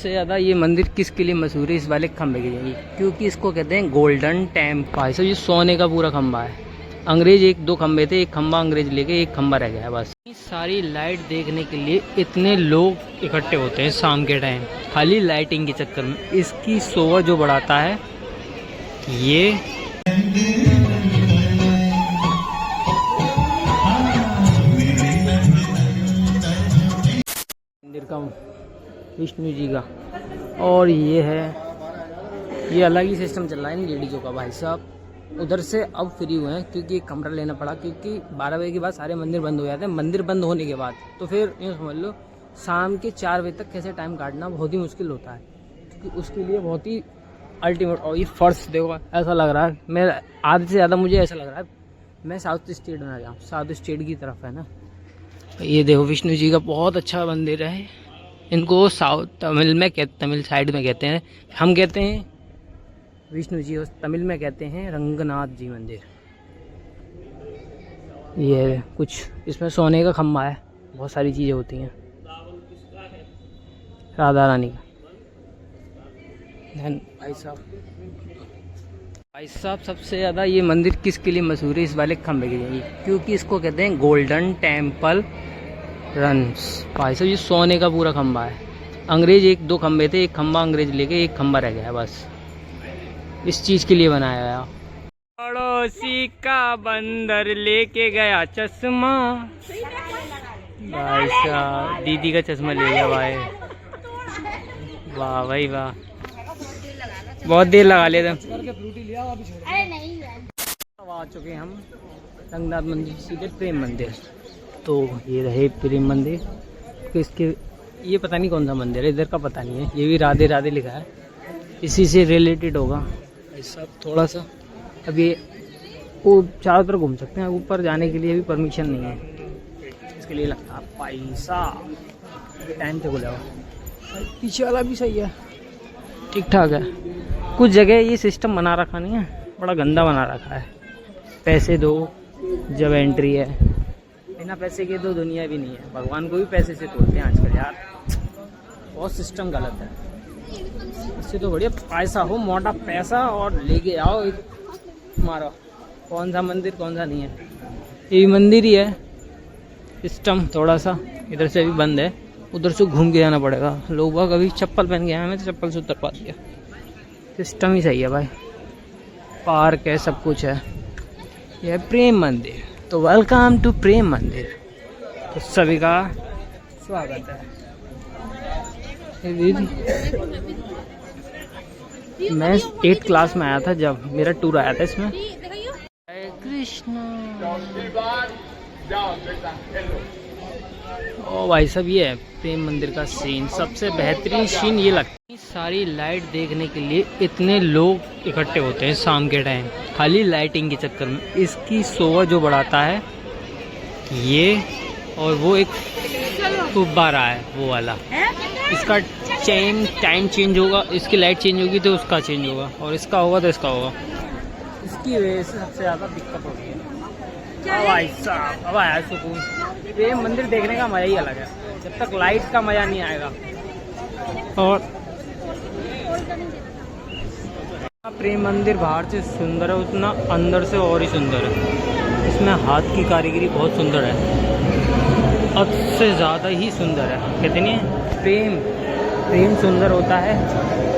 सबसे ज़्यादा ये मंदिर किसके लिए मशहूर है? इस वाले खंभे के लिए, क्योंकि इसको कहते हैं गोल्डन टेम्पल। भाई साहब ये सोने का पूरा खंभा है। अंग्रेज एक दो खंभे थे, एक खंभा अंग्रेज लेके एक खंभा रह गया है बस। सारी लाइट देखने के लिए इतने लोग इकट्ठे होते हैं शाम के टाइम, खाली लाइटिंग के चक्कर में। इसकी शोभा जो बढ़ाता है ये मंदिर का विष्णु जी का, और ये है, ये अलग ही सिस्टम चल रहा है इन लेडीजों का। भाई साहब उधर से अब फ्री हुए हैं क्योंकि एक कमरा लेना पड़ा, क्योंकि 12 बजे के बाद सारे मंदिर बंद हो जाते हैं। मंदिर बंद होने के बाद तो फिर यूँ समझ लो शाम के 4 बजे तक कैसे टाइम काटना बहुत ही मुश्किल होता है, क्योंकि उसके लिए बहुत ही अल्टीमेट। और ये फर्श देखो, ऐसा लग रहा है मैं आधे से ज़्यादा मुझे ऐसा लग रहा है मैं साउथ स्टेट में आ जाऊँ, साउथ स्टेट की तरफ है ना। ये देखो विष्णु जी का बहुत अच्छा मंदिर है। इनको साउथ तमिल साइड में कहते हैं, हम कहते हैं विष्णु जी, तमिल में कहते हैं रंगनाथ जी मंदिर। ये कुछ इसमें सोने का खम्भा है, बहुत सारी चीज़ें होती हैं राधा रानी का। भाई साहब सबसे ज़्यादा ये मंदिर किसके लिए मशहूर है? इस वाले खंभे के लिए, क्योंकि इसको कहते हैं गोल्डन टेम्पल रन्स। भाई साहब ये सोने का पूरा खंभा है। अंग्रेज एक दो खंभे थे, एक खंभा अंग्रेज लेके एक खंभा रह गया है बस। इस चीज़ के लिए बनाया गया। पड़ोसी का बंदर लेके गया चश्मा। भाई साहब दीदी का चश्मा ले गया भाई। वाह भाई वाह, बहुत देर लगा लेते। आ चुके हैं हम रंगनाथ मंदिर, सीधे प्रेम मंदिर। तो ये रहे प्रेम मंदिर। तो इसके ये पता नहीं कौन सा मंदिर है, इधर का पता नहीं है। ये भी राधे राधे लिखा है, इसी से रिलेटेड होगा। सब थोड़ा सा अभी वो चारों तरफ घूम सकते हैं, ऊपर जाने के लिए भी परमिशन नहीं है, इसके लिए लगता है पैसा। टाइम से खुला हुआ, पीछे वाला भी सही है, ठीक ठाक है। कुछ जगह ये सिस्टम बना रखा नहीं है, बड़ा गंदा बना रखा है। पैसे दो जब एंट्री है, बिना पैसे के तो दुनिया भी नहीं है। भगवान को भी पैसे से तोड़ते हैं आजकल यार, बहुत सिस्टम गलत है। इससे तो बढ़िया पैसा हो, मोटा पैसा, और लेके आओ मारो। कौन सा मंदिर कौन सा नहीं है, ये भी मंदिर ही है। सिस्टम थोड़ा सा इधर से भी बंद है, उधर से घूम के जाना पड़ेगा। लोग बाग अभी चप्पल पहन के आए, मैं तो चप्पल से उतर पा दिया। सिस्टम ही सही है भाई, पार्क है, सब कुछ है। यह प्रेम मंदिर, तो वेलकम टू प्रेम मंदिर। तो सभी का स्वागत है। मैं 8th क्लास में आया था जब मेरा टूर आया था इसमें। हरे कृष्णा। ओ भाई साहब ये है प्रेम मंदिर का सीन, सबसे बेहतरीन सीन ये लगता है। सारी लाइट देखने के लिए इतने लोग इकट्ठे होते हैं शाम के टाइम, खाली लाइटिंग के चक्कर में। इसकी शोभा जो बढ़ाता है ये, और वो एक गुब्बारा है वो वाला, इसका टाइम चेंज होगा, इसकी लाइट चेंज होगी तो उसका चेंज होगा, और इसका होगा तो इसका होगा। इसकी वजह से सबसे ज़्यादा दिक्कत होती है। भाई साहब अब आया सुकून। प्रेम मंदिर देखने का मज़ा ही अलग है, जब तक लाइट का मज़ा नहीं आएगा। और प्रेम मंदिर बाहर से सुंदर है, उतना अंदर से और ही सुंदर है। इसमें हाथ की कारीगरी बहुत सुंदर है, हद से ज़्यादा ही सुंदर है। कहते नहीं प्रेम सुंदर होता है,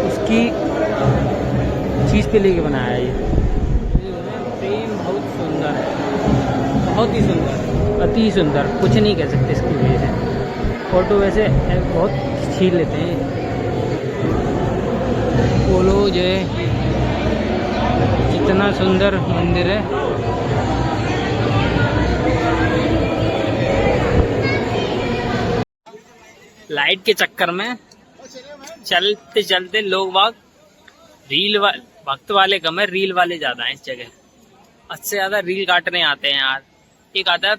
उसकी चीज़ पे लेके बनाया है ये। प्रेम बहुत सुंदर है, बहुत ही सुंदर, अति सुंदर, कुछ नहीं कह सकते इसकी वजह से। फोटो वैसे बहुत खींच लेते हैं बोलो जो है, इतना सुंदर मंदिर है। लाइट के चक्कर में चलते चलते लोग बाग भक्त वाले कम है, रील वाले ज्यादा हैं इस जगह। अच्छे ज्यादा रील काटने आते हैं यार। एक आता है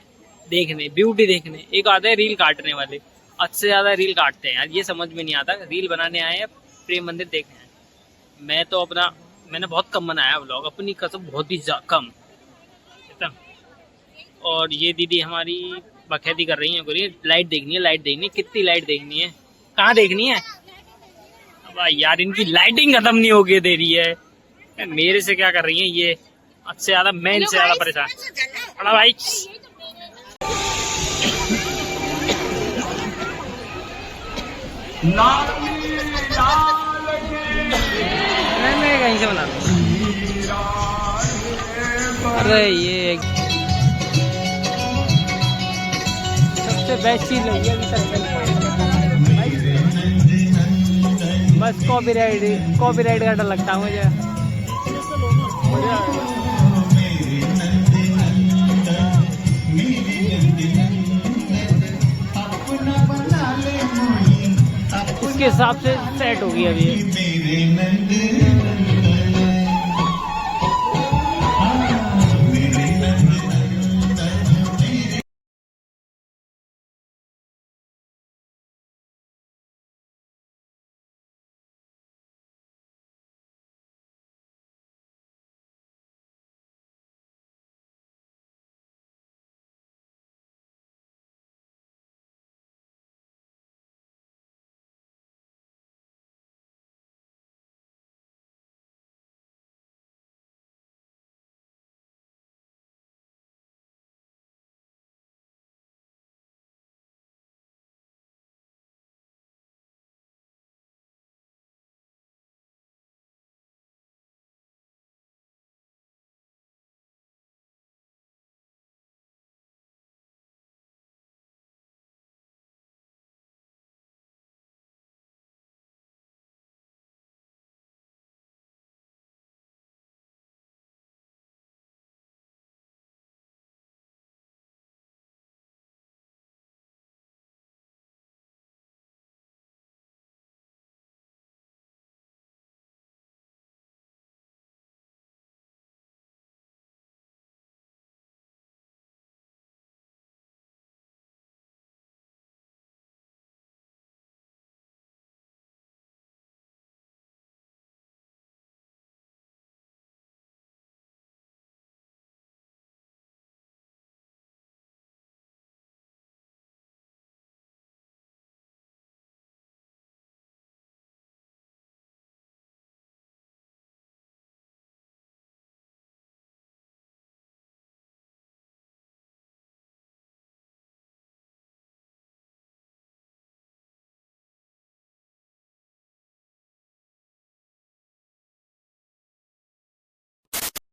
देखने, ब्यूटी देखने, एक आता है रील काटने वाले। अच्छे ज्यादा रील काटते हैं यार, ये समझ में नहीं आता। रील बनाने आए हैं, प्रेम मंदिर देखने आए। मैंने बहुत कम बनाया व्लॉग, अपनी कसम बहुत ही कम। और ये दीदी हमारी बखैती कर रही है, बोलिए लाइट देखनी है, लाइट देखनी है। कितनी लाइट देखनी है, कहाँ देखनी है? भाई यार इनकी लाइटिंग खत्म नहीं होके दे रही है, मेरे से क्या कर रही है ये, सबसे ज्यादा मैं इनसे ज्यादा परेशान। बड़ा भाई मैं कहीं से बना दूँ। अरे ये सबसे बेस्ट चीज लगी अभी तक बस कॉपीराइट का डर लगता है मुझे। इसके हिसाब से सेट होगी अभी।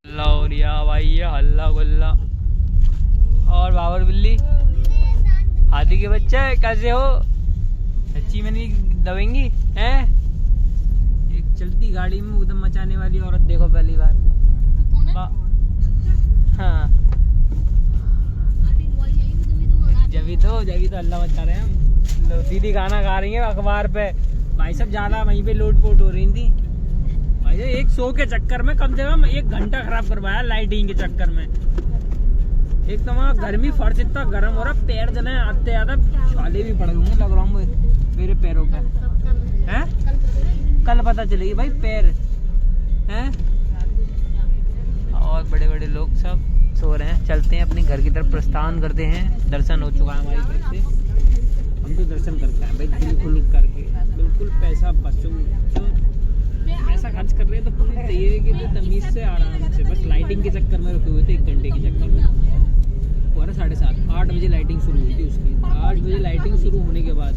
लौरिया भाई ये हल्ला गुल्ला। और बाबर बिल्ली हाथी के बच्चे कैसे हो, सच्ची में नहीं दबेंगी हैं? एक चलती गाड़ी में उदम मचाने वाली औरत देखो पहली बार। हाँ जभी तो अल्लाह बता रहे हैं हम। दीदी गाना गा रही है अखबार पे, भाई सब ज्यादा वहीं पे लोट पोट हो रही थी भाई। एक शो के चक्कर में कम से कम 1 घंटा खराब करवाया लाइटिंग के चक्कर में। एक तो वहाँ गर्मी, फर्श इतना गर्म हो रहा, पैर जले आते आते छाले भी पड़ गए लग रहा हूँ मेरे पैरों पे हैं। कल पता चलेगी भाई पैर हैं। और बड़े बड़े लोग सब सो रहे हैं, चलते हैं अपने घर की तरफ प्रस्थान करते हैं। दर्शन हो चुका है हमारी तरफ से, हम तो दर्शन करते हैं भाई बिल्कुल करके, बिल्कुल पैसा पैसा खर्च कर रहे हैं तो पूरी तैयारी के लिए तमीज से आराम से, बस लाइटिंग के चक्कर में रुके हुए थे 1 घंटे के चक्कर में। पूरा 7:30 8 बजे लाइटिंग शुरू हुई थी उसकी। 8 बजे लाइटिंग शुरू होने के बाद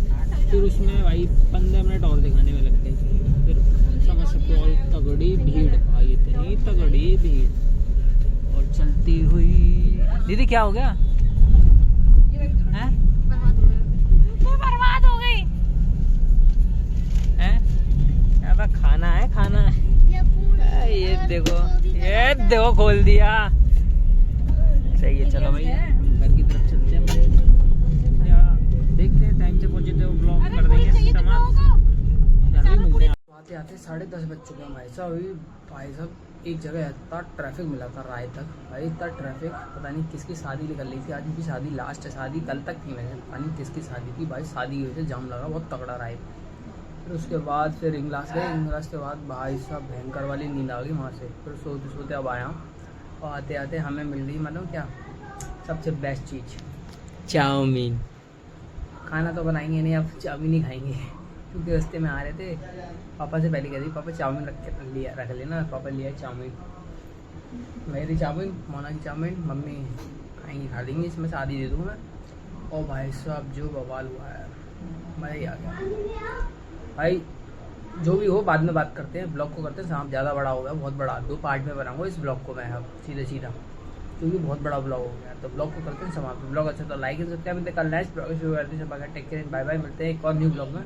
फिर उसमें भाई 15 मिनट और दिखाने में लग गए। फिर समझ सकते हो तगड़ी भीड़ भाई, इतनी तगड़ी भीड़ और चलती हुई। दीदी क्या हो गया हैं? बर्बाद हो गई हैं? क्या खाना है खाना है? ये देखो खोल दिया। सही है, चलो भाई घर की तरफ चलते हैं। देखते हैं टाइम से पहुंचे तो ब्लॉग कर देंगे समाप्त। घर में मिलते हैं। आते आते 10:30 बज चुके हैं भाई साहब। अभी भाई साहब एक जगह इतना ट्रैफिक मिला था राय तक भाई, इतना ट्रैफिक पता नहीं किसकी शादी निकल रही थी। आज उनकी शादी लास्ट है, शादी कल तक थी, मैंने पता नहीं किसकी शादी थी भाई। शादी की वजह से जाम लगा बहुत तगड़ा राय। फिर उसके बाद फिर रिंगलास गए, रिंगलास के बाद भाई साहब भयंकर वाली नींद आ गई वहाँ से। फिर सोते सोते अब आया और आते आते हमें मिल रही मतलब क्या सबसे बेस्ट चीज़, चाउमीन। खाना तो बनाएंगे नहीं, अब चाउमीन ही खाएंगे क्योंकि रास्ते में आ रहे थे। पापा से पहले कह रही पापा चाउमीन रख लेना। पापा लिया चाउमीन, मेरी चाउमीन, मोना की चाउमीन, मम्मी खाएंगी खा लेंगी, इसमें से आधी दे दूँगा मैं। और भाई साहब जो बवाल हुआ है, मज़ा ही आ गया भाई। जो भी हो बाद में बात करते हैं, ब्लॉग को करते हैं समाप्त। ज़्यादा बड़ा हो गया, बहुत बड़ा, 2 पार्ट में बनाऊंगा इस ब्लॉग को मैं अब सीधा, क्योंकि बहुत बड़ा ब्लॉग हो गया। तो ब्लॉग को करते हैं समाप्त। ब्लॉग अच्छा तो लाइक एंड सब्सक्राइब। कल नेक्स्ट ब्लॉग शुरू करते हैं। Take care, bye bye. मिलते हैं एक और न्यू ब्लॉग में।